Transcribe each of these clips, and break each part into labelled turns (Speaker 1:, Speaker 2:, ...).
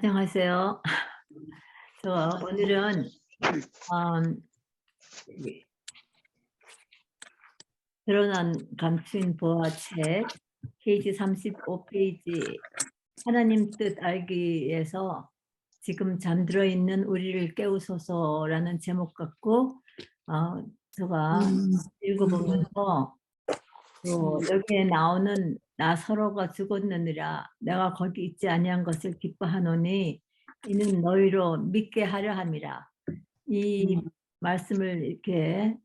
Speaker 1: 안녕하세요. 오늘은 음, 드러난 감추인 보화책 페이지 35페이지 하나님 뜻 알기 위해서 지금 잠들어 있는 우리를 깨우소서라는 제목 갖고 제가 읽어보면서 또 여기에 나오는 나 서로가 죽었느니라 내가 거기 있지 아니한 것을 기뻐하노니 이는 너희로 믿게 하려 함이라. 이 말씀을 이렇게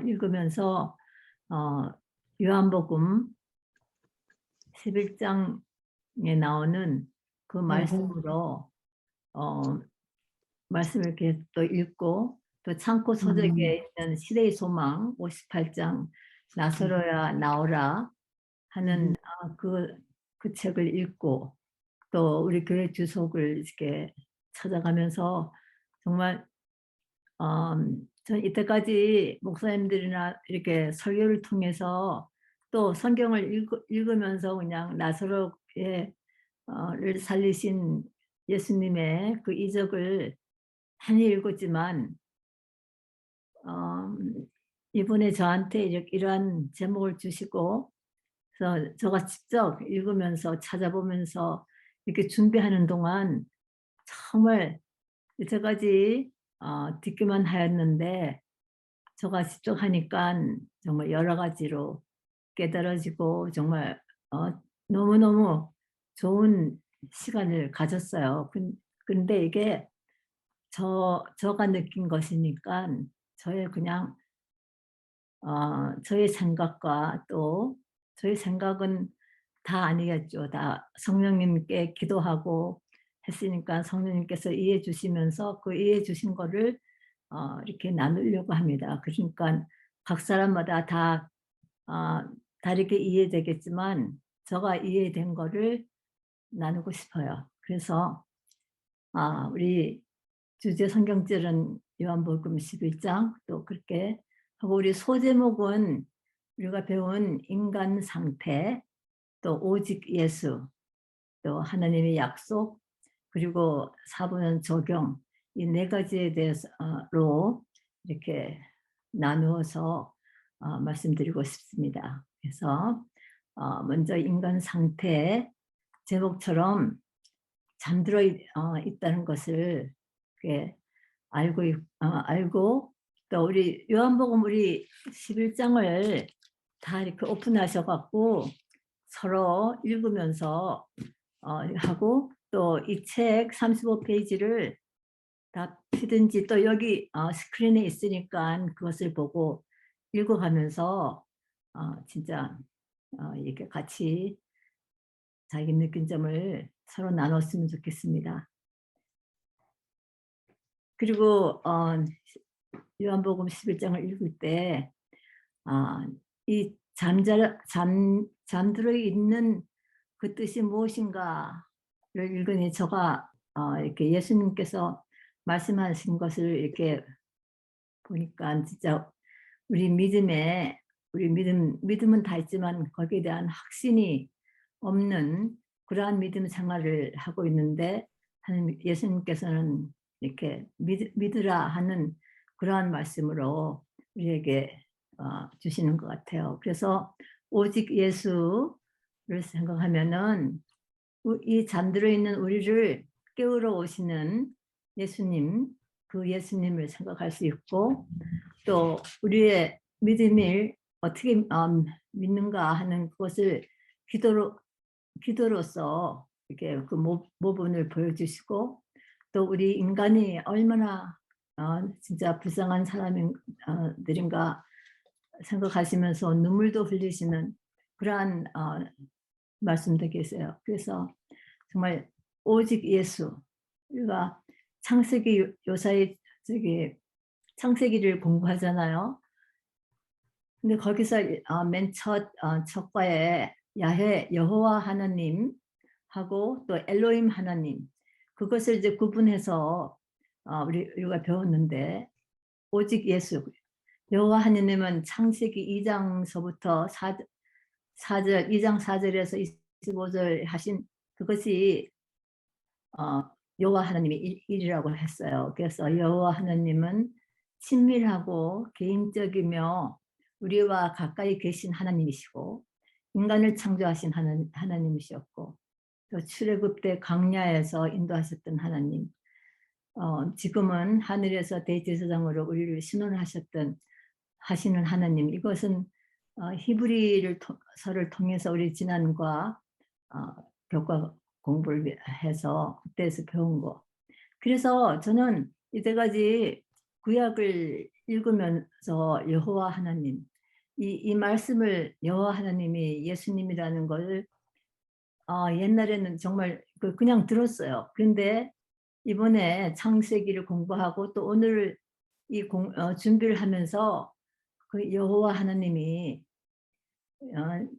Speaker 1: 읽으면서 요한복음 11장에 나오는 그 말씀으로 말씀을 이렇게 또 읽고 또 창고 서적에 있는 시대의 소망 58장 나서로야 나오라 하는 그 책을 읽고 또 우리 교회 주석을 이렇게 찾아가면서 정말 전 이때까지 목사님들이나 이렇게 설교를 통해서 또 성경을 읽으면서 그냥 나사로의 를 살리신 예수님의 그 이적을 많이 읽었지만 이번에 저한테 이러한 제목을 주시고 그래서 제가 직접 읽으면서 찾아보면서 이렇게 준비하는 동안 정말 이때까지 듣기만 하였는데 제가 직접 하니까 정말 여러 가지로 깨달아지고 정말 너무너무 좋은 시간을 가졌어요. 근데 이게 저가 느낀 것이니까 저의 그냥 저의 생각과 또 저의 생각은 다 아니겠죠. 다 성령님께 기도하고 했으니까 성령님께서 이해해 주시면서 그 이해해 주신 거를 이렇게 나누려고 합니다. 그러니까 각 사람마다 다 다르게 이해되겠지만 제가 이해된 거를 나누고 싶어요. 그래서 우리 주제 성경절은 요한복음 11장 또 그렇게 하고 우리 소제목은 우리가 배운 인간 상태 또 오직 예수 또 하나님의 약속 그리고 사부는 적용 이 네 가지에 대해서로 이렇게 나누어서 말씀드리고 싶습니다. 그래서 먼저 인간 상태 제목처럼 잠들어 있다는 것을 이렇게 알고 또 우리 요한복음 우리 11장을 다 이렇게 오픈하셔 갖고 서로 읽으면서 하고 또 이 책 35페이지를 다 피든지 또 여기 스크린에 있으니까 그것을 보고 읽어가면서 진짜 이렇게 같이 자기 느낀 점을 서로 나눴으면 좋겠습니다. 그리고 요한복음 11장을 읽을 때 이 잠들어 있는 그 뜻이 무엇인가를 읽으니 제가 이렇게 예수님께서 말씀하신 것을 이렇게 보니까 진짜 우리 믿음은 다 있지만 거기에 대한 확신이 없는 그러한 믿음 생활을 하고 있는데 예수님께서는 이렇게 믿으라 하는 그러한 말씀으로 우리에게 주시는 것 같아요. 그래서 오직 예수를 생각하면은 이 잠들어 있는 우리를 깨우러 오시는 예수님, 그 예수님을 생각할 수 있고 또 우리의 믿음을 어떻게 믿는가 하는 것을 기도로서 이렇게 그 모본을 보여주시고 또 우리 인간이 얼마나 진짜 불쌍한 사람들인가 생각하시면서 눈물도 흘리시는 그러한 말씀도 계세요. 그래서 정말 오직 예수 우리가 창세기 요사이 창세기를 공부하잖아요. 근데 거기서 맨 첫 과에 야훼 여호와 하나님하고 또 엘로힘 하나님 그것을 이제 구분해서 우리가 배웠는데 오직 예수 여호와 하나님은 창세기 2장서부터 2장 4절에서 25절 하신 그것이 여호와 하나님의 일이라고 했어요. 그래서 여호와 하나님은 친밀하고 개인적이며 우리와 가까이 계신 하나님이시고 인간을 창조하신 하나님이셨고 또 출애굽 때 광야에서 인도하셨던 하나님, 지금은 하늘에서 대제사장으로 우리를 신원하셨던 하시는 하나님, 이것은 히브리서를 통해서 우리 지난과 교과 공부를 해서 그때에서 배운 거. 그래서 저는 이때까지 구약을 읽으면서 여호와 하나님, 이 말씀을 여호와 하나님이 예수님이라는 걸 옛날에는 정말 그냥 들었어요. 그런데 이번에 창세기를 공부하고 또 오늘 준비를 하면서 그 여호와 하나님이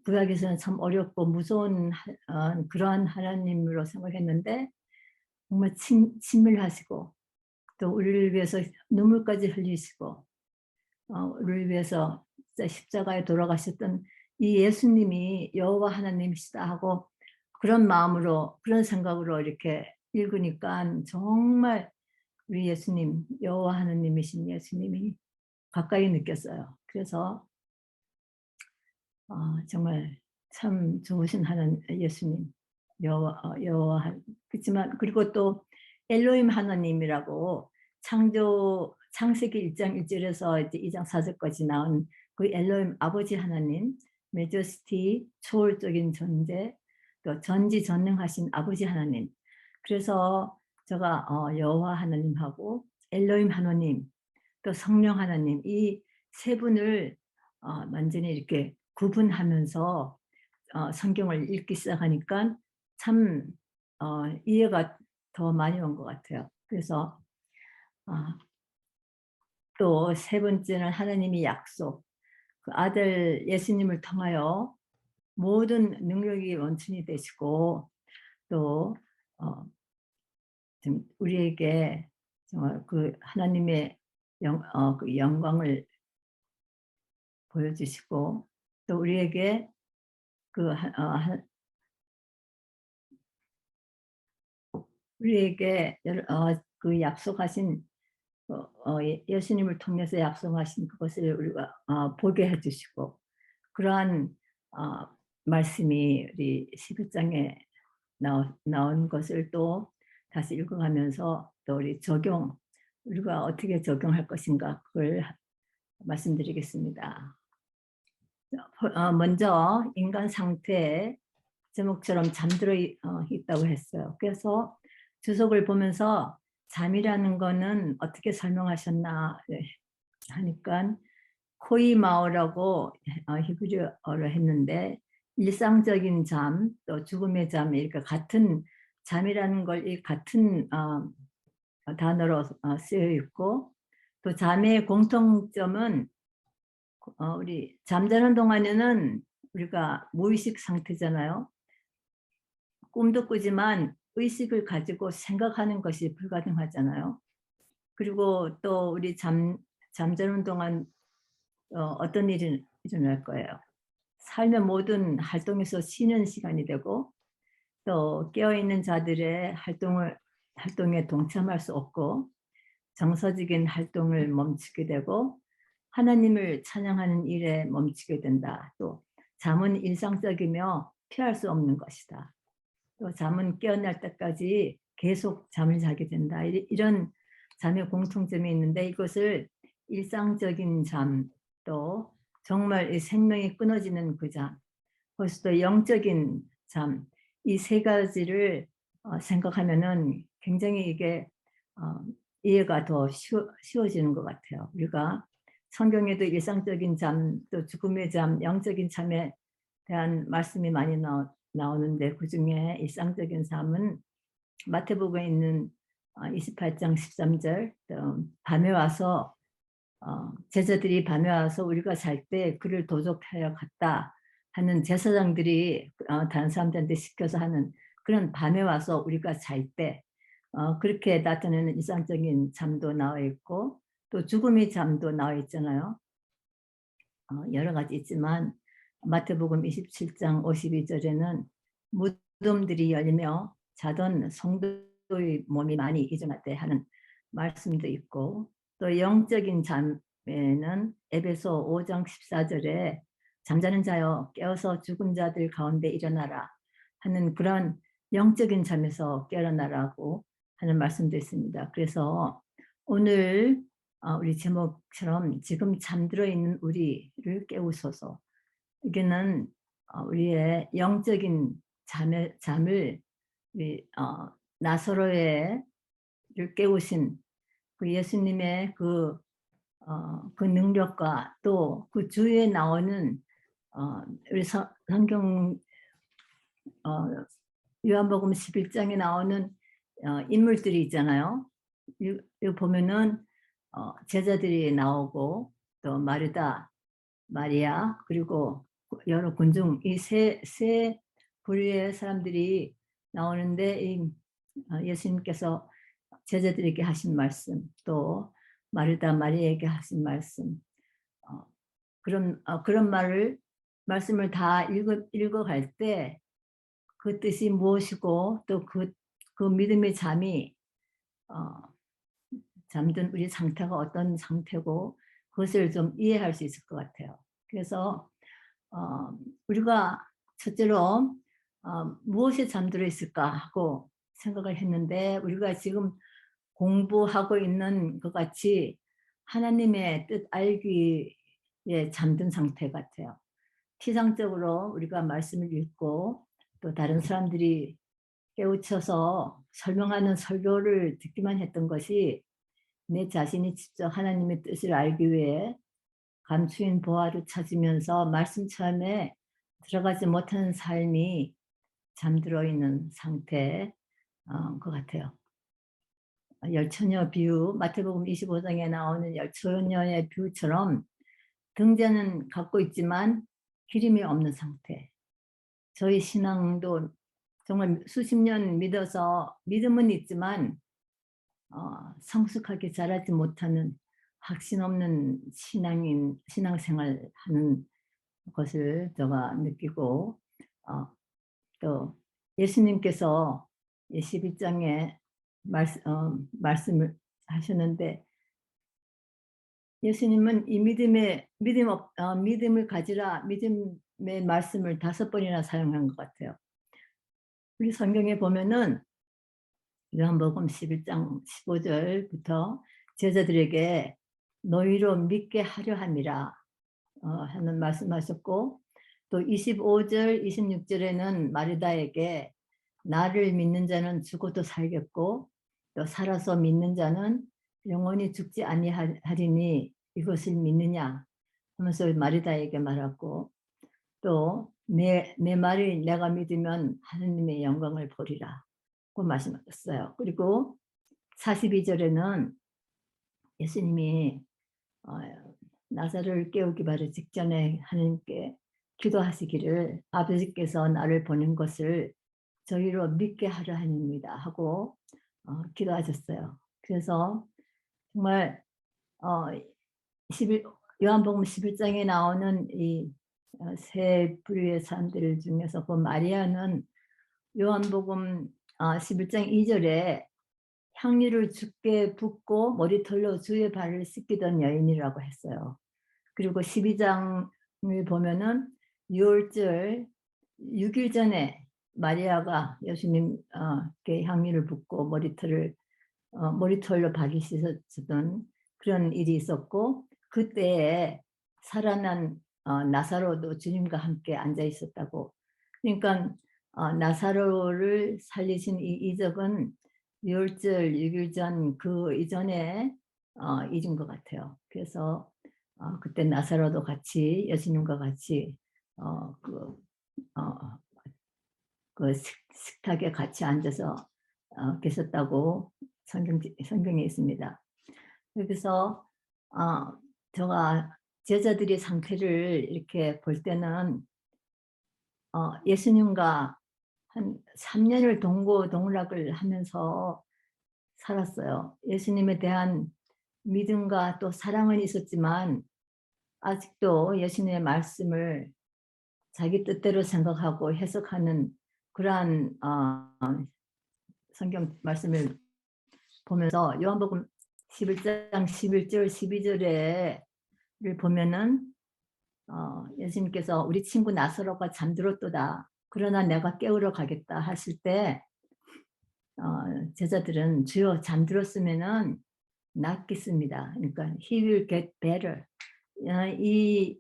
Speaker 1: 구약에서는 참 어렵고 무서운 그러한 하나님으로 생각했는데 정말 친밀하시고 또 우리를 위해서 눈물까지 흘리시고 우리를 위해서 진짜 십자가에 돌아가셨던 이 예수님이 여호와 하나님이시다 하고 그런 마음으로 그런 생각으로 이렇게 읽으니까 정말 우리 예수님, 여호와 하나님이신 예수님이 가까이 느꼈어요. 그래서 정말 참 좋으신 하나님 예수님, 여호와. 그렇지만 그리고 또 엘로힘 하나님이라고 창세기 1장 1절에서 이제 2장 4절까지 나온 그 엘로힘 아버지 하나님, 메조시티 초월적인 존재, 또 전지전능하신 아버지 하나님. 그래서 제가 여호와 하나님하고 엘로힘 하나님, 또 성령 하나님, 이 세 분을 완전히 이렇게 구분하면서 성경을 읽기 시작하니까 참 이해가 더 많이 온 것 같아요. 그래서 또 세 번째는 하나님의 약속, 그 아들 예수님을 통하여 모든 능력이 원천이 되시고 또 우리에게 정말 그 하나님의 그 영광을 보여주시고 또 우리에게 우리에게 그 약속하신 예수님을 통해서 약속하신 그것을 우리가 보게 해주시고 그러한 말씀이 우리 11장에 나온 것을 또 다시 읽어가면서 또 우리가 어떻게 적용할 것인가 그걸 말씀드리겠습니다. 먼저 인간 상태에 제목처럼 잠들어 있다고 했어요. 그래서 주석을 보면서 잠이라는 거는 어떻게 설명하셨나 하니까 코이마오라고 히브리어로 했는데 일상적인 잠, 또 죽음의 잠 이렇게 같은 잠이라는 걸 이 같은 단어로 쓰여 있고 또 잠의 공통점은 우리 잠자는 동안에는 우리가 무의식 상태잖아요. 꿈도 꾸지만 의식을 가지고 생각하는 것이 불가능하잖아요. 그리고 또 우리 잠자는 동안 어떤 일이 일어날 거예요. 삶의 모든 활동에서 쉬는 시간이 되고 또 깨어있는 자들의 활동에 동참할 수 없고 정서적인 활동을 멈추게 되고 하나님을 찬양하는 일에 멈추게 된다. 또 잠은 일상적이며 피할 수 없는 것이다. 또 잠은 깨어날 때까지 계속 잠을 자게 된다. 이런 잠의 공통점이 있는데 이것을 일상적인 잠, 또 정말 이 생명이 끊어지는 그 잠, 그것이 또 영적인 잠, 이 세 가지를 생각하면은 굉장히 이게 이해가 더 쉬워지는 것 같아요. 우리가 성경에도 일상적인 잠, 또 죽음의 잠, 영적인 잠에 대한 말씀이 많이 나오는데 그중에 일상적인 잠은 마태복음에 있는 28장 13절 밤에 와서 제자들이 밤에 와서 우리가 잘 때 그를 도적하여 갔다 하는 제사장들이 다른 사람들한테 시켜서 하는 그런 밤에 와서 우리가 잘 때 그렇게 나타내는 일상적인 잠도 나와 있고 또 죽음의 잠도 나와 있잖아요. 여러 가지 있지만 마태복음 27장 52절에는 무덤들이 열리며 자던 기도의 몸이 많이 이전하되 하는 말씀도 있고, 또 영적인 잠에는 에베소 5장 14절에 잠자는 자여 깨어서 죽은 자들 가운데 일어나라 하는 그런 영적인 잠에서 깨어나라고 하는 말씀도 있습니다. 그래서 오늘 우리 제목처럼 지금 잠들어 있는 우리를 깨우소서. 이게는 우리의 영적인 잠을 우리 나사로를 깨우신 그 예수님의 그 능력과 또 그 주위에 나오는 우리 성경 요한복음 11장에 나오는 인물들이 있잖아요. 이거 보면은 제자들이 나오고 또 마르다, 마리아, 그리고 여러 군중, 이 세 부류의 사람들이 나오는데 예수님께서 제자들에게 하신 말씀, 또 마르다, 마리아에게 하신 말씀, 그런 말씀을 다 읽어갈 때 그 뜻이 무엇이고 또 그 믿음의 잠이 잠든 우리 상태가 어떤 상태고 그것을 좀 이해할 수 있을 것 같아요. 그래서 우리가 첫째로 무엇에 잠들어 있을까 하고 생각을 했는데, 우리가 지금 공부하고 있는 것 같이 하나님의 뜻 알기에 잠든 상태 같아요. 피상적으로 우리가 말씀을 읽고 또 다른 사람들이 깨우쳐서 설명하는 설교를 듣기만 했던 것이 내 자신이 직접 하나님의 뜻을 알기 위해 감추인 보화를 찾으면서 말씀 체험에 들어가지 못하는 삶이 잠들어 있는 상태인 것 같아요. 열처녀 비유, 마태복음 25장에 나오는 열처녀의 비유처럼 등잔은 갖고 있지만 기름이 없는 상태. 저희 신앙도 정말 수십 년 믿어서 믿음은 있지만 성숙하게 자라지 못하는 확신 없는 신앙생활 하는 것을 제가 느끼고, 또 예수님께서 12장에 말씀을 하셨는데, 예수님은 이 믿음을 가지라, 믿음의 말씀을 5번이나 사용한 것 같아요. 우리 성경에 보면은 요한복음 11장 15절부터 제자들에게 너희로 믿게 하려 함이라 하는 말씀하셨고, 또 25절 26절에는 마르다에게 나를 믿는 자는 죽어도 살겠고 또 살아서 믿는 자는 영원히 죽지 아니하리니 이것을 믿느냐 하면서 마르다에게 말하고, 또 내 말을 내가 믿으면 하느님의 영광을 보리라 고 말씀하셨어요. 그리고 42절에는 예수님이 나사로를 깨우기 바로 직전에 하나님께 기도하시기를 아버지께서 나를 보낸 것을 저희로 믿게 하려 합니다 하고 기도하셨어요. 그래서 정말 요한복음 11장에 나오는 이 세 부류의 사람들 중에서 그 마리아는 요한복음 11장 2절에 향유를 주께 붓고 머리털로 주의 발을 씻기던 여인이라고 했어요. 그리고 12장을 보면은 6월절 6일 전에 마리아가 예수님께 향유를 붓고 머리털로 발을 씻었던 그런 일이 있었고, 그때에 살아난 나사로도 주님과 함께 앉아 있었다고. 그러니까 나사로를 살리신 이 이적은 6월절 6일 전 그 이전에 일인 것 같아요. 그래서 그때 나사로도 같이 예수님과 같이 그 식탁에 같이 앉아서 계셨다고 성경에 있습니다. 그래서 제가 제자들의 상태를 이렇게 볼 때는 예수님과 한 3년을 동고동락을 하면서 살았어요. 예수님에 대한 믿음과 또 사랑은 있었지만 아직도 예수님의 말씀을 자기 뜻대로 생각하고 해석하는 그러한 성경 말씀을 보면서 요한복음 11장 11절 12절에를 보면은 예수님께서 우리 친구 나사로가 잠들었도다. 그러나 내가 깨우러 가겠다 하실 때 제자들은 주여 잠들었으면은 낫겠습니다. 그러니까 he will get better. 이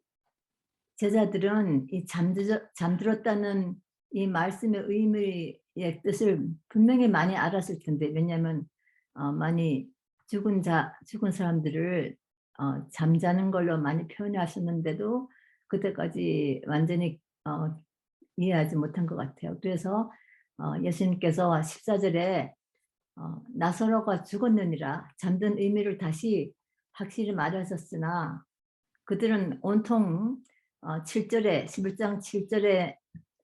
Speaker 1: 제자들은 이 잠들었다는 이 말씀의 의미의 뜻을 분명히 많이 알았을 텐데, 왜냐하면 많이 죽은 사람들을 잠자는 걸로 많이 표현하셨는데도 그때까지 완전히 이해하지 못한 것 같아요. 그래서 예수님께서 14절에 나사로가 죽었느니라 잠든 의미를 다시 확실히 말하셨으나 그들은 온통 7절에 11장 7절에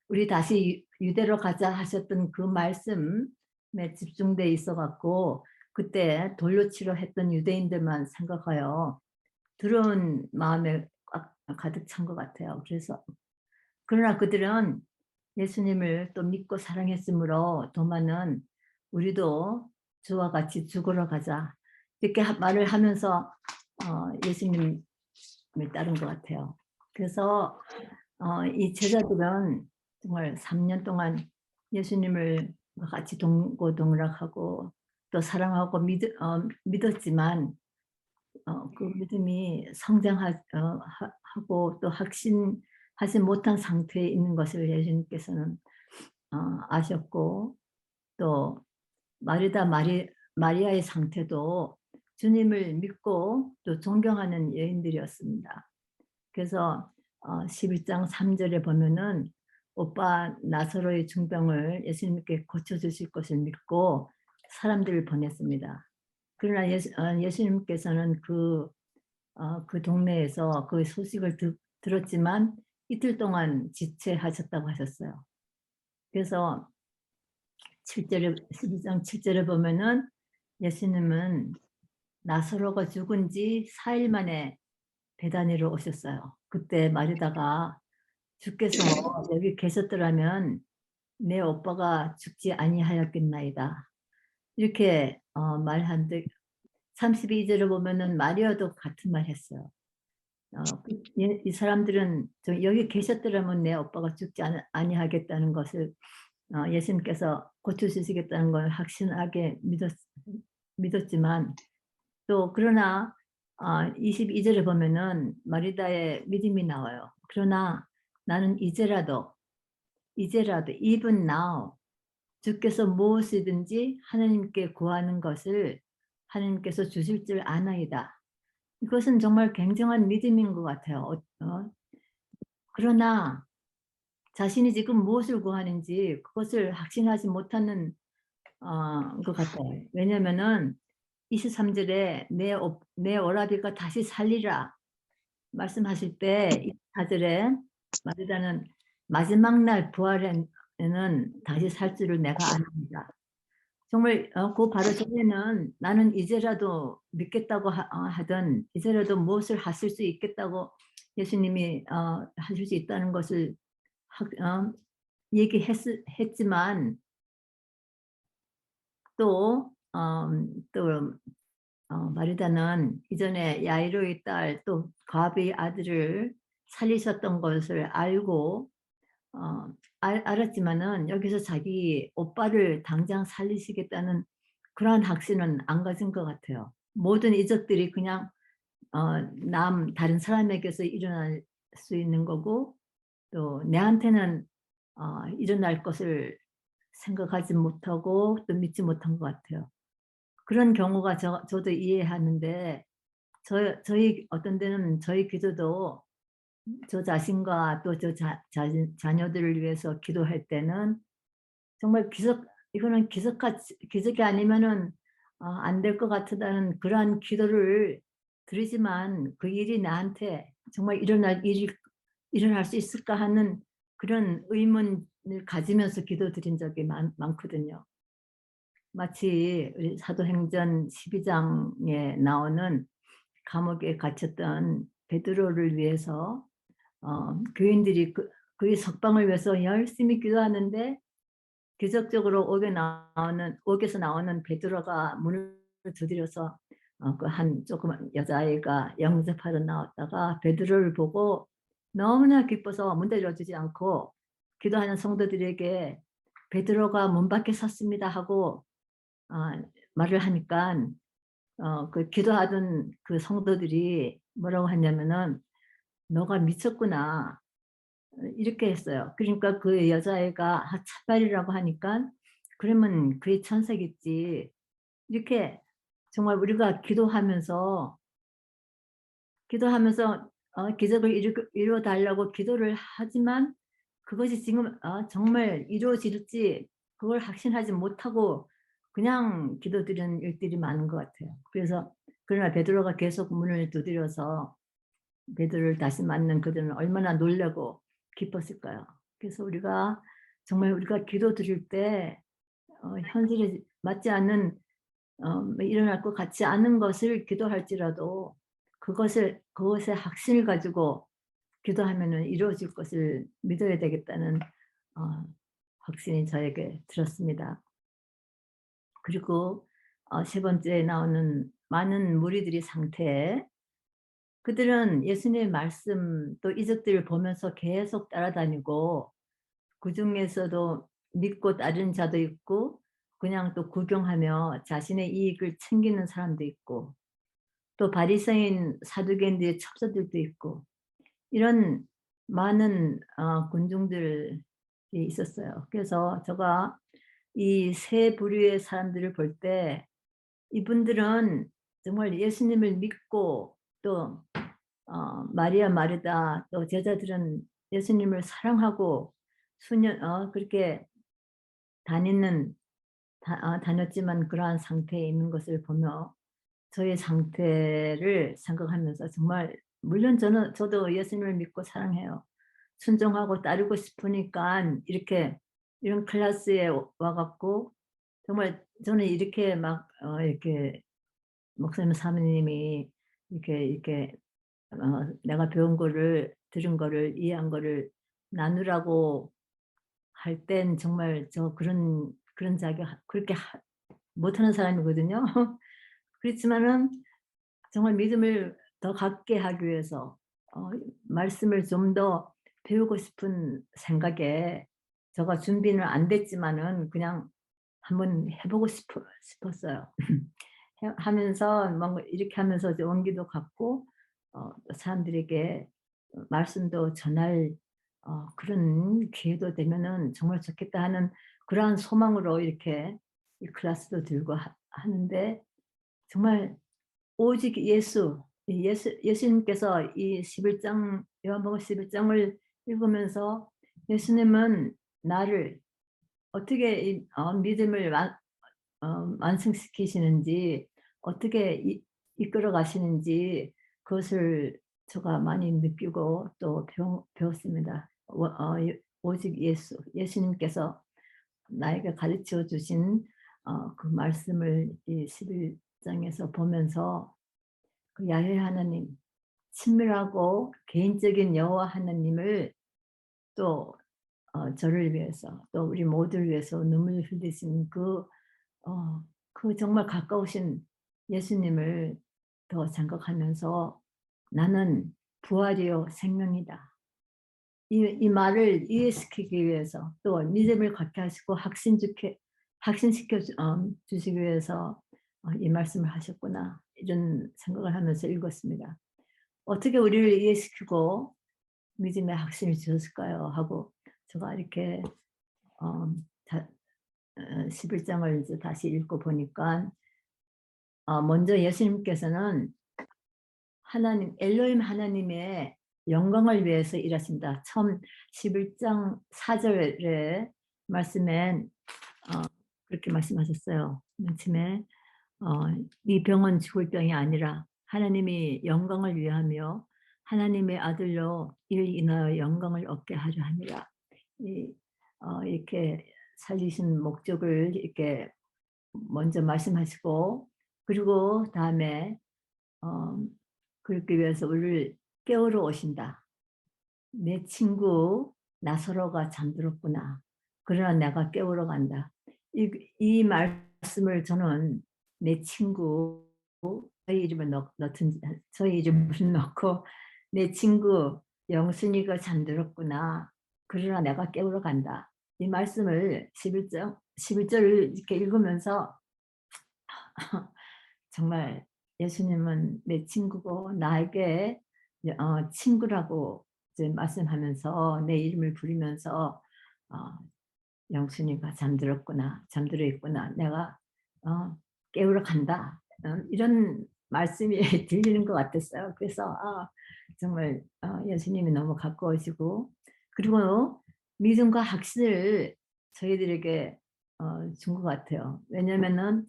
Speaker 1: 우리 다시 유대로 가자 하셨던 그 말씀에 집중돼 있어 갖고 그때 돌려치려 했던 유대인들만 생각하여 두려운 마음에 가득 찬 것 같아요. 그래서 그러나 그들은 예수님을 또 믿고 사랑했으므로 도마는 우리도 주와 같이 죽으러 가자 이렇게 말을 하면서 예수님을 따른 것 같아요. 그래서 이 제자들은 정말 3년 동안 예수님을 같이 동고동락하고 또 사랑하고 믿었지만 그 믿음이 성장하고 또 확신하지 못한 상태에 있는 것을 예수님께서는 아셨고 또 마리아의 상태도 주님을 믿고 또 존경하는 여인들이었습니다. 그래서 11장 3절에 보면은 오빠 나사로의 중병을 예수님께 고쳐주실 것을 믿고 사람들을 보냈습니다. 그러나 예수님께서는 그 동네에서 그 소식을 들었지만 이틀 동안 지체하셨다고 하셨어요. 그래서 12장 7절에 보면은 예수님은 나사로가 죽은 지 4일 만에 베다니로 오셨어요. 그때 마리다가 주께서 여기 계셨더라면 내 오빠가 죽지 아니하였겠나이다. 이렇게 말한데 32절을 보면은 마리아도 같은 말 했어요. 이 사람들은 여기 계셨더라면 내 오빠가 죽지 아니하겠다는 것을 예수님께서 고쳐주시겠다는 걸 확신하게 믿었지만 또 그러나 22절에 보면은 마리다의 믿음이 나와요. 그러나 나는 이제라도 even now 주께서 무엇이든지 하나님께 구하는 것을 하나님께서 주실 줄 아나이다. 이것은 정말 굉장한 믿음인 것 같아요. 그러나 자신이 지금 무엇을 구하는지 그것을 확신하지 못하는 것 같아요. 왜냐면은 23절에 내 오라비가 다시 살리라 말씀하실 때 24절에 마리다는 마지막 날 부활에는 다시 살 줄을 내가 압니다. 정말 그 바로 전에는 나는 이제라도 믿겠다고 하던 이제라도 무엇을 하실 수 있겠다고 예수님이 하실 수 있다는 것을 얘기했지만 또 마리다는 이전에 야이로의 딸 또 가비 아들을 살리셨던 것을 알고 알았지만은 여기서 자기 오빠를 당장 살리시겠다는 그러한 확신은 안 가진 것 같아요. 모든 이적들이 그냥 다른 사람에게서 일어날 수 있는 거고 또 내한테는 일어날 것을 생각하지 못하고 또 믿지 못한 것 같아요. 그런 경우가 저도 이해하는데 저희 어떤 데는 저희 기도도 저 자신과 또 자녀들을 위해서 기도할 때는 정말 이거는 기적이 아니면은 안 될 것 같다는 그러한 기도를 드리지만 그 일이 나한테 정말 일어날 수 있을까 하는 그런 의문을 가지면서 기도드린 적이 많거든요. 마치 우리 사도행전 12장에 나오는 감옥에 갇혔던 베드로를 위해서 교인들이 그의 석방을 위해서 열심히 기도하는데 기적적으로 옥에서 나오는 베드로가 문을 두드려서 그 한 조그만 여자아이가 영접하러 나왔다가 베드로를 보고 너무나 기뻐서 문 열어주지 않고 기도하는 성도들에게 베드로가 문 밖에 섰습니다 하고 말을 하니까 그 기도하던 그 성도들이 뭐라고 했냐면은 너가 미쳤구나 이렇게 했어요. 그러니까 그 여자애가 참말이라고 하니까 그러면 그의 천사겠지. 이렇게 정말 우리가 기도하면서 기적을 이루어 달라고 기도를 하지만 그것이 지금 정말 이루어질지 그걸 확신하지 못하고 그냥 기도드리는 일들이 많은 것 같아요. 그래서 그러나 베드로가 계속 문을 두드려서 베드로를 다시 만난 그들은 얼마나 놀라고 기뻤을까요? 그래서 정말 우리가 기도 드릴 때 현실에 맞지 않는 일어날 것 같지 않은 것을 기도할지라도 그것에 확신을 가지고 기도하면은 이루어질 것을 믿어야 되겠다는 어, 확신이 저에게 들었습니다. 그리고 세 번째에 나오는 많은 무리들이 상태. 그들은 예수님의 말씀 또 이적들을 보면서 계속 따라다니고 그중에서도 믿고 따르는 자도 있고 그냥 또 구경하며 자신의 이익을 챙기는 사람도 있고 또 바리새인 사두개인들의 첩자들도 있고 이런 많은 군중들이 있었어요. 그래서 제가 이 세 부류의 사람들을 볼 때 이분들은 정말 예수님을 믿고 또 마리아 마르다 또 제자들은 예수님을 사랑하고 그렇게 다녔지만 그러한 상태에 있는 것을 보며 저의 상태를 생각하면서 정말 물론 저도 예수님을 믿고 사랑해요. 순종하고 따르고 싶으니까 이런 클래스에 와갖고 정말 저는 이렇게 막 이렇게 목사님 사모님이 이렇게 내가 배운 거를 들은 거를 이해한 거를 나누라고 할 땐 정말 그런 자격 그렇게 못하는 사람이거든요. 그렇지만은 정말 믿음을 더 갖게 하기 위해서 말씀을 좀 더 배우고 싶은 생각에 제가 준비는 안 됐지만은 그냥 한번 해보고 싶었어요. 하면서 뭔가 이렇게 하면서 원기도 갖고 사람들에게 말씀도 전할 그런 기회도 되면은 정말 좋겠다 하는 그러한 소망으로 이렇게 이 클래스도 들고 하는데 정말 오직 예수님께서 이 11장 요한복음 11장을 읽으면서 예수님은 나를 어떻게 믿음을 완성시키시는지 어떻게 이끌어 가시는지 그것을 제가 많이 느끼고 또 배웠습니다. 오직 예수님께서 나에게 가르쳐 주신 그 말씀을 이 11장에서 보면서 그 야훼 하나님, 친밀하고 개인적인 여호와 하나님을 또 저를 위해서 또 우리 모두를 위해서 눈물 흘리신 그 정말 가까우신 예수님을 더 생각하면서 '나는 부활이요 생명이다.' 이 말을 이해시키기 위해서 또 믿음을 갖게 하시고 확신시켜 주시기 위해서 '이 말씀을 하셨구나.' 이런 생각을 하면서 읽었습니다. 어떻게 우리를 이해시키고 믿음의 확신을 주셨을까요? 하고 제가 이렇게 어 다 11장을 이제 다시 읽고 보니까 먼저 예수님께서는 하나님 엘로힘 하나님의 영광을 위해서 일하신다. 처음 11장 4절의 말씀엔 그렇게 말씀하셨어요. 맨 처음에 이 병은 죽을 병이 아니라 하나님이 영광을 위하며 하나님의 아들로 이를 인하여 영광을 얻게 하려 함이라. 이렇게 살리신 목적을 이렇게 먼저 말씀하시고 그리고 다음에 어, 그렇기 위해서 우리를 깨우러 오신다. 내 친구 나사로가 잠들었구나. 그러나 내가 깨우러 간다. 이 말씀을 저는 내 친구, 저희 이름을 저희 이름을 넣고 내 친구 영순이가 잠들었구나. 그러나 내가 깨우러 간다. 이 말씀을 11절을 이렇게 읽으면서 정말 예수님은 내 친구고 나에게 친구라고 이제 말씀하면서 내 이름을 부르면서 어, 영순이가 잠들어 있구나. 내가 깨우러 간다. 이런 말씀이 들리는 것 같았어요. 그래서 정말 예수님이 너무 가까우시고 그리고 믿음과 확신을 저희들에게 준 것 같아요. 왜냐면은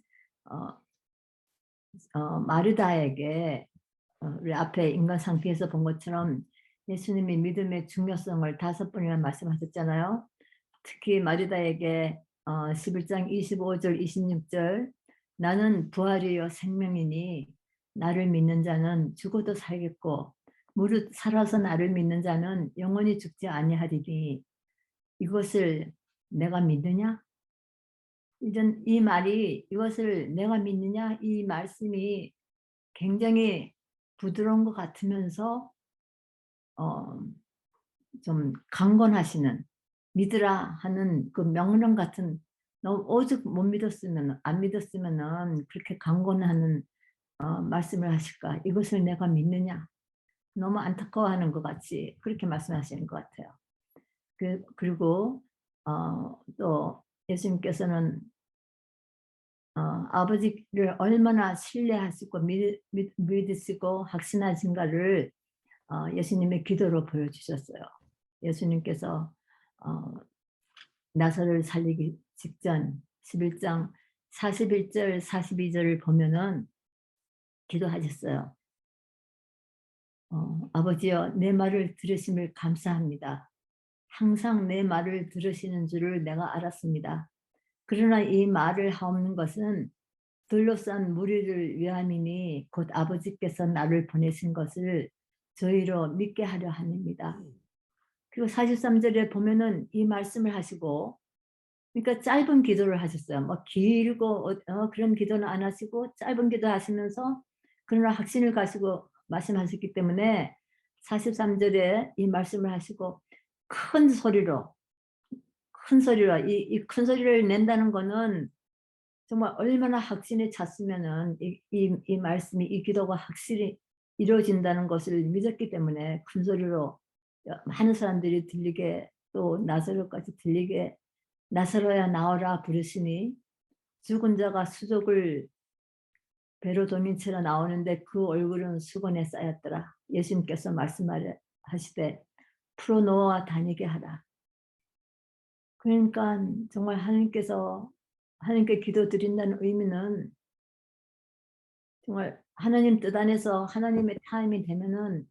Speaker 1: 마르다에게 우리 앞에 인간 상태에서 본 것처럼 예수님이 믿음의 중요성을 5번이나 말씀하셨잖아요. 특히 마르다에게 11장 25절 26절 나는 부활이요 생명이니 나를 믿는 자는 죽어도 살겠고 무릇 살아서 나를 믿는 자는 영원히 죽지 아니하리니 이것을 내가 믿느냐? 이 말이 이것을 내가 믿느냐? 이 말씀이 굉장히 부드러운 것 같으면서 좀 강권하시는 믿으라 하는 그 명령 같은 너무 오직 못 믿었으면 안 믿었으면은 그렇게 강권하는 말씀을 하실까? 이것을 내가 믿느냐? 너무 안타까워하는 것 같이 그렇게 말씀하시는 것 같아요. 그리고 또 예수님께서는 아버지를 얼마나 신뢰하시고 믿으시고 확신하신가를 예수님의 기도로 보여주셨어요. 예수님께서 나사로를 살리기 직전 11장 41절 42절을 보면은 기도하셨어요. 아버지여 내 말을 들으심을 감사합니다. 항상 내 말을 들으시는 줄을 내가 알았습니다. 그러나 이 말을 하옵는 것은 둘러싼 무리를 위함이니 곧 아버지께서 나를 보내신 것을 저희로 믿게 하려 함입니다. 그리고 43절에 보면은 이 말씀을 하시고 그러니까 짧은 기도를 하셨어요. 뭐 길고 그런 기도는 안 하시고 짧은 기도 하시면서 그러나 확신을 가지고 말씀하셨기 때문에 43절에 이 말씀을 하시고 큰 소리로 이 큰 소리를 낸다는 거는 정말 얼마나 확신에 찼으면은 이 말씀이 이 기도가 확실히 이루어진다는 것을 믿었기 때문에 큰 소리로 많은 사람들이 들리게 또 나사로까지 들리게 나사로야 나오라 부르시니 죽은 자가 수족을 배로 돌린 채로 나오는데 그 얼굴은 수건에 쌓였더라. 예수님께서 말씀하시되 풀어놓아 다니게 하라. 그러니까 정말 하나님께 기도드린다는 의미는 정말 하나님 뜻 안에서 하나님의 타임이 되면은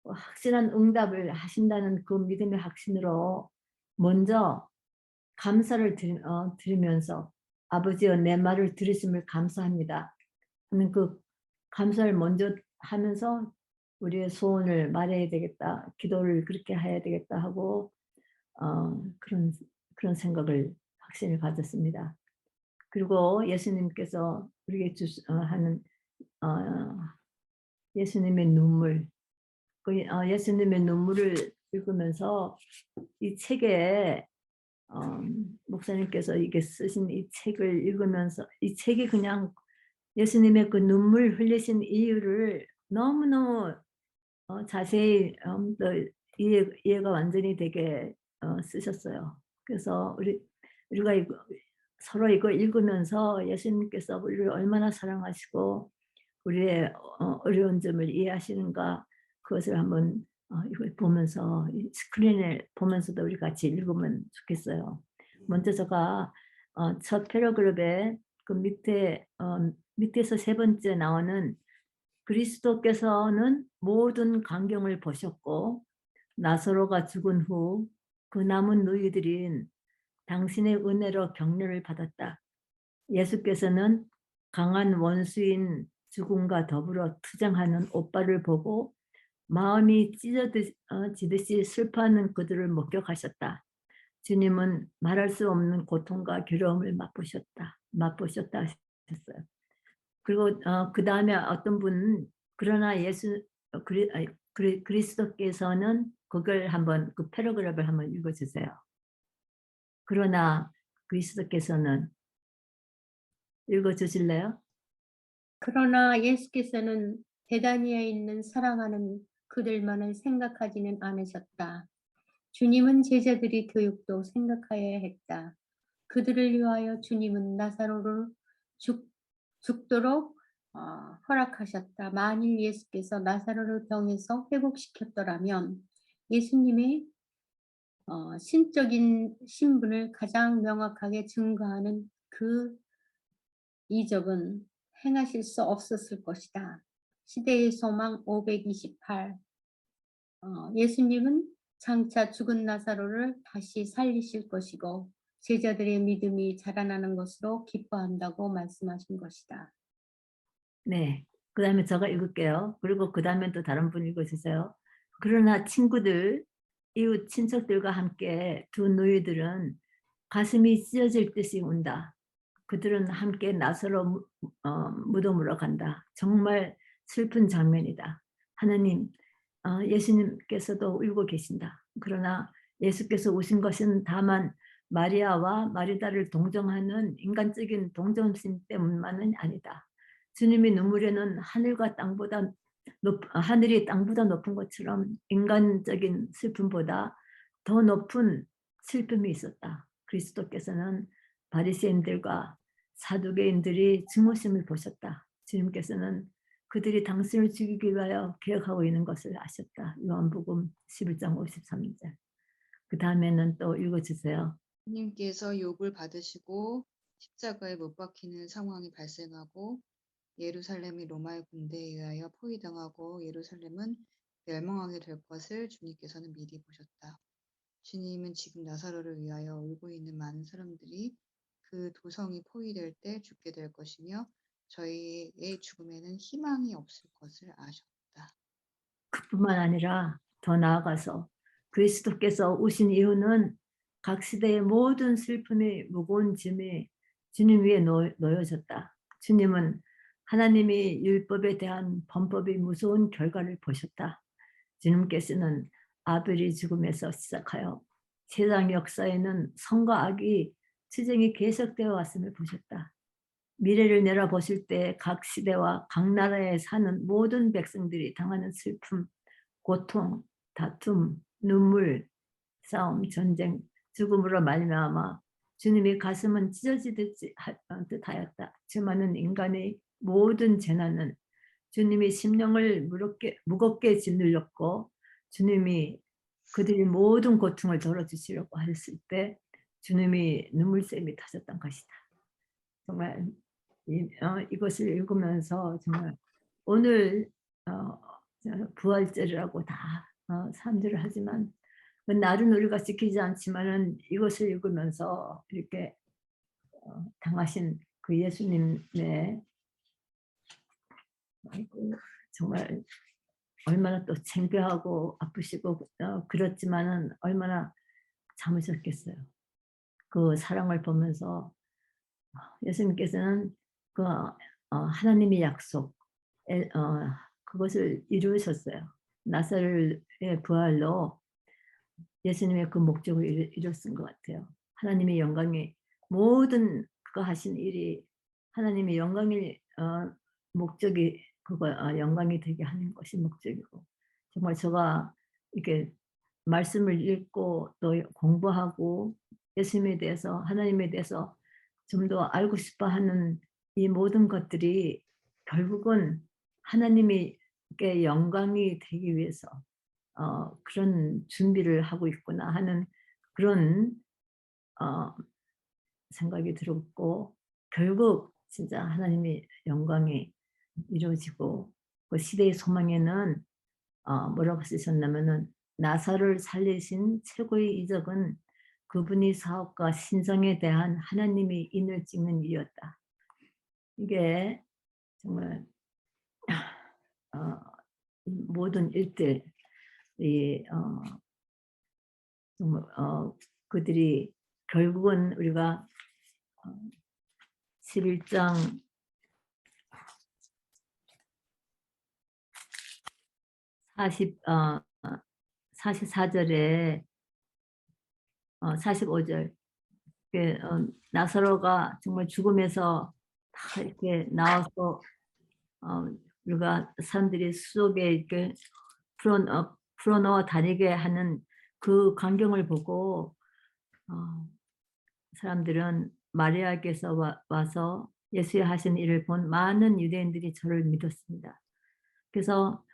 Speaker 1: 확실한 응답을 하신다는 그 믿음의 확신으로 먼저 감사를 드리면서 아버지여 내 말을 들으심을 감사합니다 하는 그 감사를 먼저 하면서 우리의 소원을 말해야 되겠다, 기도를 그렇게 해야 되겠다 하고 그런 생각을 확신을 가졌습니다. 그리고 예수님께서 우리에게 하는 예수님의 눈물, 예수님의 눈물을 읽으면서 이 책에 목사님께서 이게 쓰신 이 책을 읽으면서 이 책이 그냥 예수님의 그 눈물 흘리신 이유를 너무너무 자세히 이해가 완전히 되게 쓰셨어요. 그래서 우리가 서로 이거 읽으면서 예수님께서 우리를 얼마나 사랑하시고 우리의 어려운 점을 이해하시는가 그것을 한번 이걸 보면서 스크린을 보면서도 우리 같이 읽으면 좋겠어요. 먼저 제가 첫 패러그래프에 그 밑에서 3번째 나오는 그리스도께서는 모든 광경을 보셨고 나사로가 죽은 후 그 남은 너희들인 당신의 은혜로 격려를 받았다. 예수께서는 강한 원수인 죽음과 더불어 투쟁하는 오빠를 보고 마음이 찢어지듯이 슬퍼하는 그들을 목격하셨다. 주님은 말할 수 없는 고통과 괴로움을 맛보셨다 하셨어요. 그리고 그 다음에 어떤 분은 그러나 그리스도께서는 그걸 한번 그 패러그래프를 한번 읽어주세요. 그러나 그리스도께서는 읽어주실래요?
Speaker 2: 그러나 예수께서는 베다니아에 있는 사랑하는 그들만을 생각하지는 않으셨다. 주님은 제자들이 교육도 생각하여야 했다. 그들을 위하여 주님은 나사로를 죽도록 허락하셨다. 만일 예수께서 나사로를 병에서 회복시켰더라면 예수님의 신적인 신분을 가장 명확하게 증거하는 그 이적은 행하실 수 없었을 것이다. 시대의 소망 528. 예수님은 장차 죽은 나사로를 다시 살리실 것이고 제자들의 믿음이 자라나는 것으로 기뻐한다고 말씀하신 것이다.
Speaker 1: 네. 그 다음에 제가 읽을게요. 그리고 그 다음에 또 다른 분 읽어주세요. 그러나 친구들, 이웃 친척들과 함께 두 너희들은 가슴이 찢어질 듯이 운다. 그들은 함께 나서로 무덤으로 간다. 정말 슬픈 장면이다. 하나님, 예수님께서도 울고 계신다. 그러나 예수께서 오신 것은 다만 마리아와 마리다를 동정하는 인간적인 동정심 때문만은 아니다. 주님의 눈물에는 하늘이 땅보다 높은 것처럼 인간적인 슬픔보다 더 높은 슬픔이 있었다. 그리스도께서는 바리새인들과 사두개인들이 증오심을 보셨다. 주님께서는 그들이 당신을 죽이기 위하여 계획하고 있는 것을 아셨다. 요한복음 11장 53절. 그 다음에는 또 읽어주세요.
Speaker 3: 주님께서 욕을 받으시고 십자가에 못 박히는 상황이 발생하고 예루살렘이 로마의 군대에 의하여 포위당하고 예루살렘은 멸망하게 될 것을 주님께서는 미리 보셨다. 주님은 지금 나사로를 위하여 울고 있는 많은 사람들이 그 도성이 포위될 때 죽게 될 것이며 저희의 죽음에는 희망이 없을 것을 아셨다.
Speaker 1: 그뿐만 아니라 더 나아가서 그리스도께서 오신 이유는 각 시대의 모든 슬픔이 무거운 짐이 주님 위에 놓여졌다. 주님은 하나님이 율법에 대한 범법이 무서운 결과를 보셨다. 주님께서는 아벨의 죽음에서 시작하여 세상 역사에는 선과 악이 투쟁이 계속되어 왔음을 보셨다. 미래를 내려보실 때 각 시대와 각 나라에 사는 모든 백성들이 당하는 슬픔, 고통, 다툼, 눈물, 싸움, 전쟁, 죽음으로 말미암아 주님의 가슴은 찢어지듯 하였다. 주많은 인간의 모든 재난은 주님이 심령을 무겁게 짓눌렸고 주님이 그들의 모든 고통을 덜어주시려고 했을 때 주님이 눈물샘이 터졌던 것이다. 정말 이것을 읽으면서 정말 오늘 부활절이라고 다 사람들을 하지만 날은 우리가 지키지 않지만은 이것을 읽으면서 이렇게 당하신 그 예수님의 정말 얼마나 또 창피하고 아프시고 그렇지만은 얼마나 참으셨겠어요. 그 사랑을 보면서 예수님께서는 그 하나님의 약속 그것을 이루셨어요. 나사로의 부활로 예수님의 그 목적을 이뤘은 것 같아요. 하나님의 영광이 모든 그거 하신 일이 하나님의 영광이 목적이 그거 영광이 되게 하는 것이 목적이고 정말 제가 이렇게 말씀을 읽고 또 공부하고 예수님에 대해서 하나님에 대해서 좀 더 알고 싶어 하는 이 모든 것들이 결국은 하나님께 영광이 되기 위해서 그런 준비를 하고 있구나 하는 그런 생각이 들었고 결국 진짜 하나님의 영광이 이루어지고 그 시대의 소망에는 뭐라고 쓰셨냐면은 나사로를 살리신 최고의 이적은 그분이 사업과 신성에 대한 하나님의 인을 찍는 일이었다. 이게 정말 모든 일들이 정말 그들이 결국은 우리가 11장 44절에 45절 나사로가 정말 죽음에서 다 이렇게 나와서 우리가 사람들이 수족에 이렇게 풀어넣어 다니게 하는 그 광경을 보고 사람들은 마리아께서 와서 예수의 하신 일을 본 많은 유대인들이 저를 믿었습니다. 그래서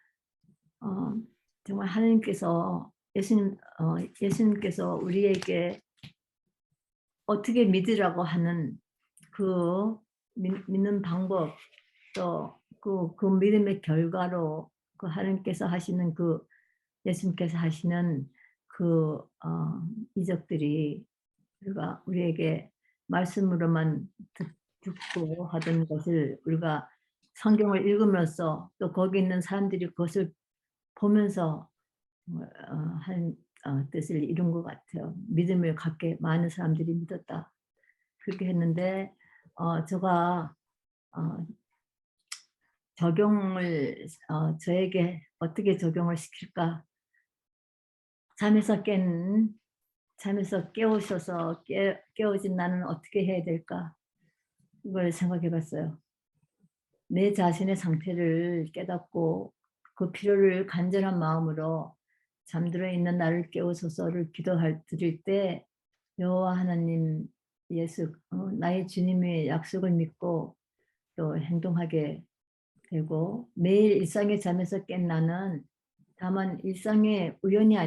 Speaker 1: 정말 하나님께서 예수님께서 우리에게 어떻게 믿으라고 하는 그 믿는 방법 또 그 믿음의 결과로 그 하나님께서 하시는 그 예수님께서 하시는 그 이적들이 우리에게 말씀으로만 듣고 하던 것을 우리가 성경을 읽으면서 또 거기 있는 사람들이 그것을 보면서 한 뜻을 이룬 것 같아요. 믿음을 갖게 많은 사람들이 믿었다. 그렇게 했는데 제가 적용을 저에게 어떻게 적용을 시킬까? 잠에서 깨우셔서 깨어진 나는 어떻게 해야 될까? 이걸 생각해 봤어요. 내 자신의 상태를 깨닫고 그 필요를 간절한 마음으로 잠들어 있는 나를 깨우소서를 드릴 때 여호와 하나님 예수 나의 주님의 약속을 믿고 또 행동하게 되고 매일 일상의 잠에서 깬 나는 다만 일상이 우연이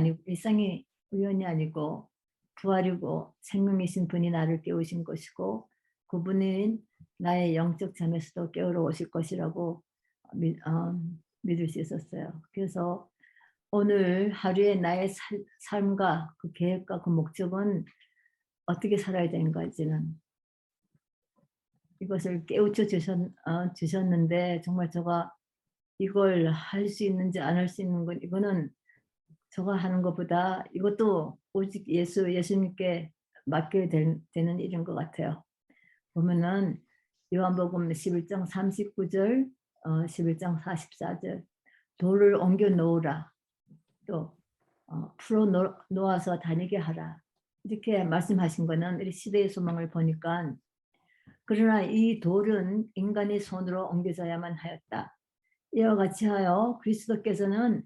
Speaker 1: 아니고 부활이고 생명이신 분이 나를 깨우신 것이고 그분은 나의 영적 잠에서도 깨우러 오실 것이라고 믿을 수 있었어요. 그래서 오늘 하루의 나의 삶과 그 계획과 그 목적은 어떻게 살아야 되는가지는 이것을 깨우쳐 주셨는데 정말 제가 이걸 할 수 있는지 안 할 수 있는 건 이거는 제가 하는 것보다 이것도 오직 예수님께 맡겨야 되는 일인 것 같아요. 보면은 요한복음 11장 39절, 11장 44절 돌을 옮겨 놓으라. 또 풀어 놓아서 다니게 하라. 이렇게 말씀하신 거는 우리 시대의 소망을 보니까 그러나 이 돌은 인간의 손으로 옮겨져야만 하였다. 이와 같이 하여 그리스도께서는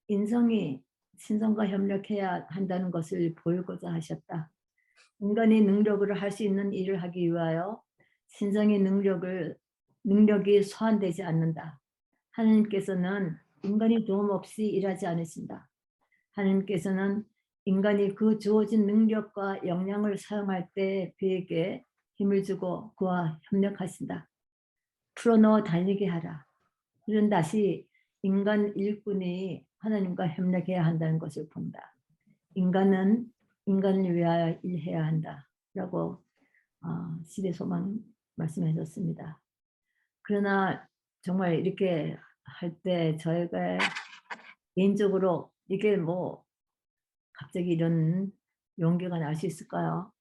Speaker 1: 인성이 신성과 협력해야 한다는 것을 보이고자 하셨다. 인간의 능력으로 할 수 있는 일을 하기 위하여 신성의 능력이 소환되지 않는다. 하나님께서는 인간이 도움 없이 일하지 않으신다. 하나님께서는 인간이 그 주어진 능력과 역량을 사용할 때 그에게 힘을 주고 그와 협력하신다. 풀어넣어 달리게 하라. 이런 다시 인간 일꾼이 하나님과 협력해야 한다는 것을 본다. 인간은 인간을 위하여 일해야 한다라고 시대 소망 말씀하셨습니다. 그러나 정말 이렇게 할 때 저희가 개인적으로 이게 뭐 갑자기 이런 용기가 날 수 있을까요?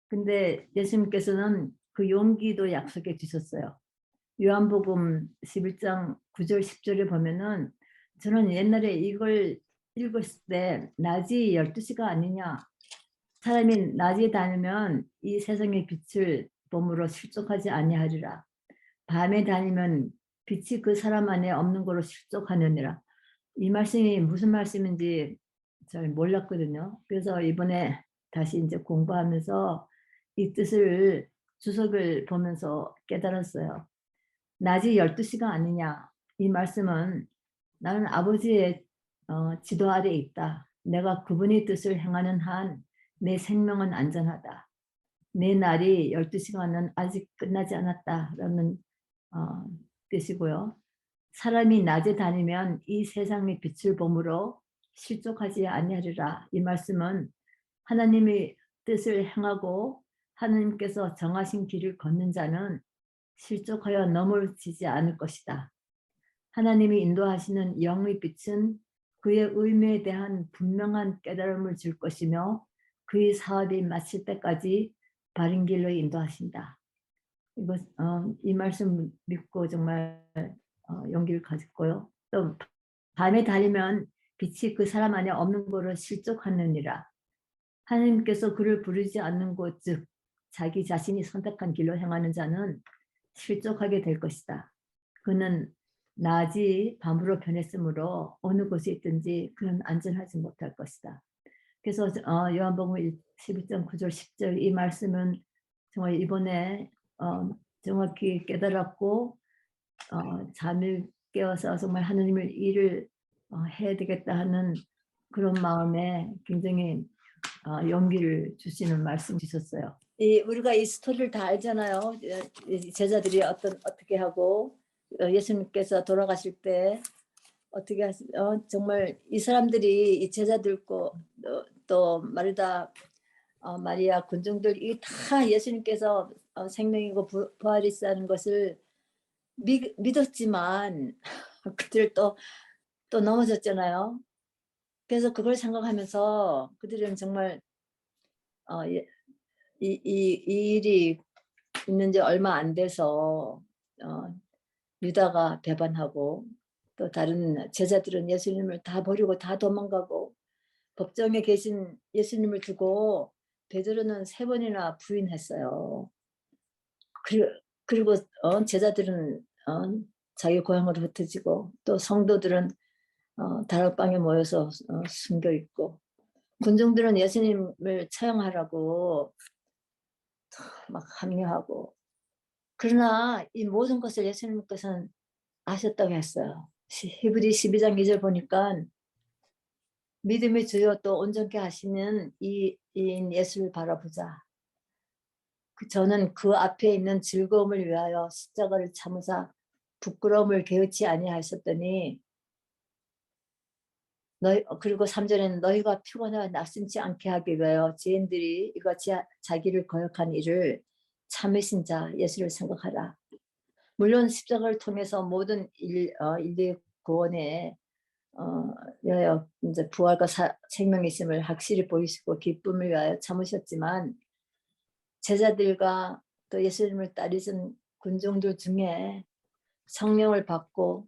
Speaker 1: 근데 예수님께서는 그 용기도 약속해 주셨어요. 요한복음 11장 9절 10절에 보면은 저는 옛날에 이걸 읽었을 때 낮이 12시가 아니냐. 사람이 낮에 다니면 이 세상의 빛을 봄으로 실족하지 아니하리라. 밤에 다니면 빛이 그 사람 안에 없는 거로 실족하느니라. 이 말씀이 무슨 말씀인지 잘 몰랐거든요. 그래서 이번에 다시 이제 공부하면서 이 뜻을 주석을 보면서 깨달았어요. 낮이 12시가 아니냐. 이 말씀은 나는 아버지의 지도 아래 있다. 내가 그분의 뜻을 행하는 한 내 생명은 안전하다. 내 날이 12시간은 아직 끝나지 않았다라는 뜻이고요. 사람이 낮에 다니면 이 세상의 빛을 봄으로 실족하지 아니하리라. 이 말씀은 하나님의 뜻을 행하고 하나님께서 정하신 길을 걷는 자는 실족하여 넘어지지 않을 것이다. 하나님이 인도하시는 영의 빛은 그의 의미에 대한 분명한 깨달음을 줄 것이며 그의 사업이 마칠 때까지 바른 길로 인도하신다. 이거 이 말씀 믿고 정말 용기를 가졌고요. 또 밤에 달리면 빛이 그 사람 안에 없는 거로 실족하느니라. 하나님께서 그를 부르지 않는 곳, 즉 자기 자신이 선택한 길로 행하는 자는 실족하게 될 것이다. 그는 낮이 밤으로 변했으므로 어느 곳에 있든지 그는 안전하지 못할 것이다. 그래서 요한복음 12장 9절 10절 이 말씀은 정말 이번에 정확히 깨달았고 잠을 깨어서 정말 하나님의 일을 해야 되겠다 하는 그런 마음에 굉장히 용기를 주시는 말씀 주셨어요. 우리가 이 스토리를 다 알잖아요. 제자들이 어떻게 하고 예수님께서 돌아가실 때 어떻게 정말 이 사람들이 이 제자들고 또 마르다 마리아 군중들 이 다 예수님께서 생명이고 부활이라는 것을 믿었지만 그들 또 넘어졌잖아요. 그래서 그걸 생각하면서 그들은 정말 이 일이 있는 지 얼마 안 돼서 유다가 배반하고 또 다른 제자들은 예수님을 다 버리고 다 도망가고 법정에 계신 예수님을 두고 베드로는 3번이나 부인했어요. 그리고 제자들은 자기 고향으로 흩어지고 또 성도들은 다락방에 모여서 숨겨 있고 군중들은 예수님을 처형하라고 막 합류하고 그러나 이 모든 것을 예수님께서는 아셨다고 했어요. 히브리 12장 2절 보니까 믿음의 주요 또 온전케 하시는 이인 예수를 바라보자. 저는 그 앞에 있는 즐거움을 위하여 십자가를 참으사 부끄러움을 개의치 아니하셨더니 그리고 3절에는 너희가 피곤하여 낙심치 않게 하기 위하여 죄인들이 이같이 자기를 거역한 일을 참으신 자 예수를 생각하라. 물론 십자가를 통해서 모든 인류의 구원에 위하여 이제 부활과 생명이심을 확실히 보이시고 기쁨을 위하여 참으셨지만 제자들과 또 예수님을 따르신 군중들 중에 성령을 받고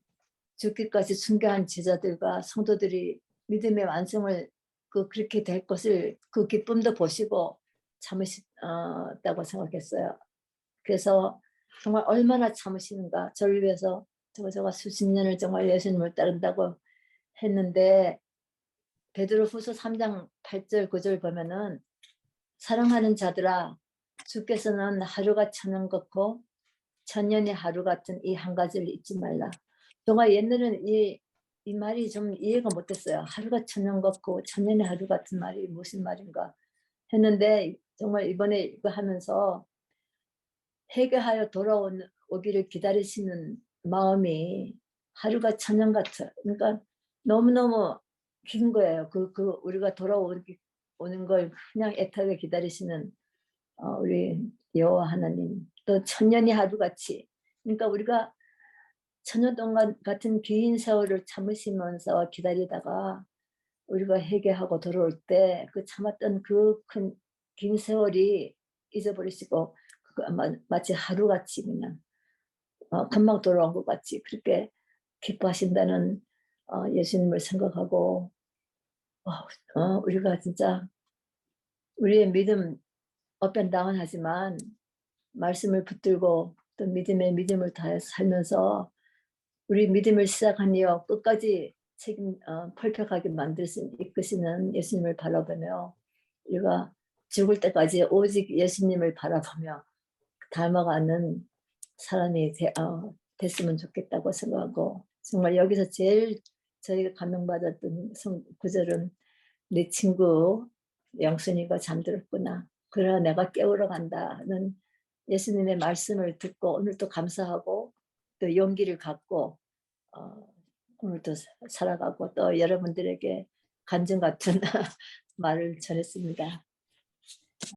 Speaker 1: 죽기까지 순교한 제자들과 성도들이 믿음의 완성을 그렇게 될 것을 그 기쁨도 보시고 참으셨다고 생각했어요. 그래서 정말 얼마나 참으시는가. 저를 위해서 저가 수십 년을 정말 예수님을 따른다고 했는데 베드로후서 3장 8절 9절 보면은 사랑하는 자들아 주께서는 하루가 천년 같고 천년이 하루 같은 이 한 가지를 잊지 말라. 정말 옛날에는 이 말이 좀 이해가 못됐어요. 하루가 천년 같고 천년이 하루 같은 말이 무슨 말인가 했는데 정말 이번에 이거 하면서 회개하여 돌아오기를 기다리시는 마음이 하루가 천년 같아. 그러니까 너무너무 긴 거예요. 우리가 돌아오는 걸 그냥 애타게 기다리시는 우리 여호와 하나님. 또 천년이 하루같이. 그러니까 우리가 천년 동안 같은 긴 세월을 참으시면서 기다리다가 우리가 회개하고 돌아올 때 그 참았던 그 긴 세월이 잊어버리시고 마치 하루같이 그냥 금방 돌아온 것 같이 그렇게 기뻐하신다는 예수님을 생각하고 우리가 진짜 우리의 믿음 업앤다운 하지만 말씀을 붙들고 또 믿음을 다해 살면서 우리 믿음을 시작한 이후 끝까지 펄펙하게 이끄시는 예수님을 바라보며 우리가 죽을 때까지 오직 예수님을 바라보며 닮아가는 사람이 됐으면 좋겠다고 생각하고 정말 여기서 제일 저희가 감명받았던 구절은 내 친구 영순이가 잠들었구나. 그러나 내가 깨우러 간다는 예수님의 말씀을 듣고 오늘도 감사하고 또 용기를 갖고 오늘도 살아가고 또 여러분들에게 간증 같은 말을 전했습니다.